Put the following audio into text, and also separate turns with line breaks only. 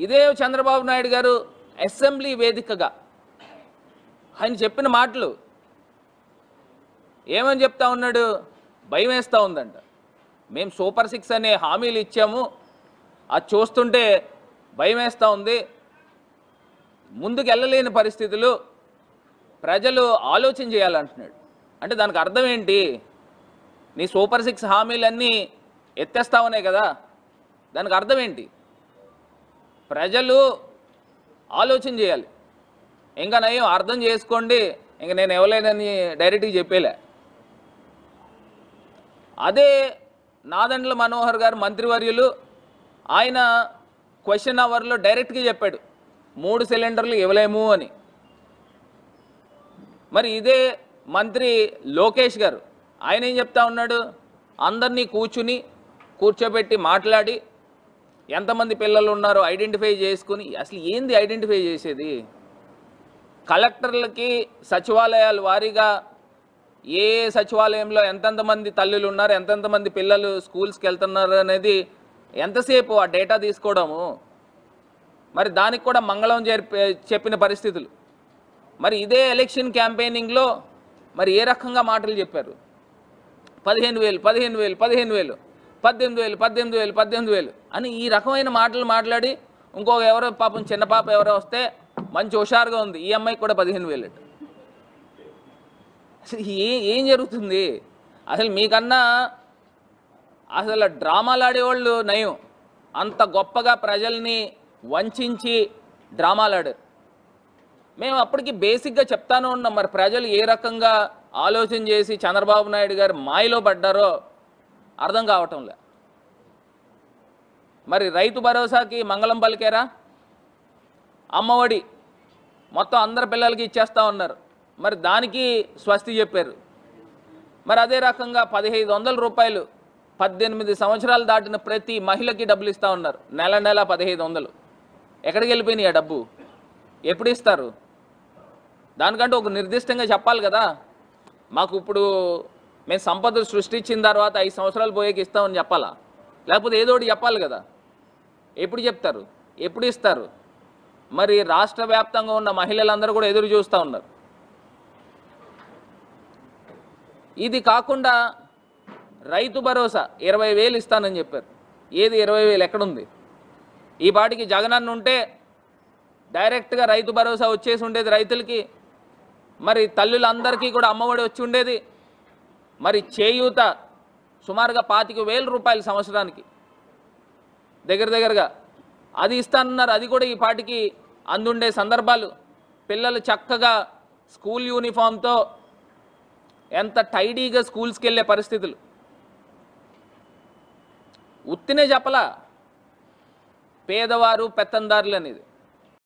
ఇదే చంద్రబాబు నాయుడు గారు అసెంబ్లీ వేదికగా ఆయన చెప్పిన మాటలు ఏమని చెప్తా ఉన్నాడు? భయం వేస్తూ ఉందంట. మేము సూపర్ 6 అనే హామీలు ఇచ్చాము, అది చూస్తుంటే భయం వేస్తూ ఉంది, ముందుకు వెళ్ళలేని పరిస్థితులు, ప్రజలు ఆలోచన చేయాలంటున్నాడు. అంటే దానికి అర్థం ఏంటి? నీ సూపర్ 6 హామీలన్నీ ఎత్తేస్తావనే కదా, దానికి అర్థం ఏంటి? ప్రజలు ఆలోచన చేయాలి. ఇంకా నయం అర్థం చేసుకోండి, ఇంకా నేను ఇవ్వలేనని డైరెక్ట్గా చెప్పేలే. అదే నాదెండ్ల మనోహర్ గారు మంత్రివర్యులు, ఆయన క్వశ్చన్ అవర్లో డైరెక్ట్గా చెప్పాడు 3 సిలిండర్లు ఇవ్వలేము అని. మరి ఇదే మంత్రి లోకేష్ గారు ఆయన ఏం చెప్తా ఉన్నాడు? అందరినీ కూర్చోబెట్టి మాట్లాడి ఎంతమంది పిల్లలు ఉన్నారో ఐడెంటిఫై చేసుకుని, అసలు ఏంది ఐడెంటిఫై చేసేది? కలెక్టర్లకి సచివాలయాల వారీగా ఏ సచివాలయంలో ఎంతెంతమంది తల్లులు ఉన్నారు, ఎంతెంతమంది పిల్లలు స్కూల్స్కి వెళ్తున్నారు అనేది ఎంతసేపు ఆ డేటా తీసుకోవడము? మరి దానికి కూడా మంగళం చెప్పిన పరిస్థితులు. మరి ఇదే ఎలక్షన్ క్యాంపెయినింగ్లో మరి ఏ రకంగా మాటలు చెప్పారు? 15,000 15,000 15,000 18,000 18,000 18,000 అని ఈ రకమైన మాటలు మాట్లాడి, ఇంకో ఎవరో పాపం చిన్న పాప ఎవరో వస్తే మంచి హుషారుగా ఉంది, ఈ అమ్మాయికి కూడా 15,000. అసలు ఏం జరుగుతుంది? అసలు మీకన్నా అసలు డ్రామాలు ఆడేవాళ్ళు నయం. అంత గొప్పగా ప్రజల్ని వంచి డ్రామాలు ఆడారు. మేము అప్పటికి బేసిక్గా చెప్తానే ఉన్నాం, మరి ప్రజలు ఏ రకంగా ఆలోచన చేసి చంద్రబాబు నాయుడు గారు మాయలో పడ్డారో అర్థం కావటంలే. మరి రైతు భరోసాకి మంగళం పలికారా? అమ్మఒడి మొత్తం అందరి పిల్లలకి ఇచ్చేస్తూ ఉన్నారు, మరి దానికి స్వస్తి చెప్పారు. మరి అదే రకంగా 1,500 రూపాయలు 18 సంవత్సరాలు దాటిన ప్రతి మహిళకి డబ్బులు ఇస్తూ ఉన్నారు, నెల నెల 1,500. ఎక్కడికి వెళ్ళిపోయినాయి ఆ డబ్బు? ఎప్పుడు ఇస్తారు? దానికంటే ఒక నిర్దిష్టంగా చెప్పాలి కదా. మాకు ఇప్పుడు మేము సంపదలు సృష్టించిన తర్వాత 5 సంవత్సరాలు పోయేకి ఇస్తామని చెప్పాలా? లేకపోతే ఏదో ఒకటి చెప్పాలి కదా. ఎప్పుడు చెప్తారు? ఎప్పుడు ఇస్తారు? మరి రాష్ట్ర వ్యాప్తంగా ఉన్న మహిళలందరూ కూడా ఎదురు చూస్తూ ఉన్నారు. ఇది కాకుండా రైతు భరోసా 20,000 ఇస్తానని చెప్పారు. ఏది 20,000 ఎక్కడుంది? ఈ పాటికి జగనన్న ఉంటే డైరెక్ట్గా రైతు భరోసా వచ్చేసి ఉండేది రైతులకి. మరి తల్లులందరికీ కూడా అమ్మఒడి వచ్చి ఉండేది. మరి చేయూత సుమారుగా 25,000 రూపాయలు సంవత్సరానికి దగ్గరగా అది ఇస్తానన్నారు. అది కూడా ఈ పాటికి అందుండే సందర్భాలు. పిల్లలు చక్కగా స్కూల్ యూనిఫామ్తో ఎంత టైడీగా స్కూల్స్కి వెళ్ళే పరిస్థితులు. ఉత్తినే చెప్పలా పేదవారు పెత్తందారులు అనేది.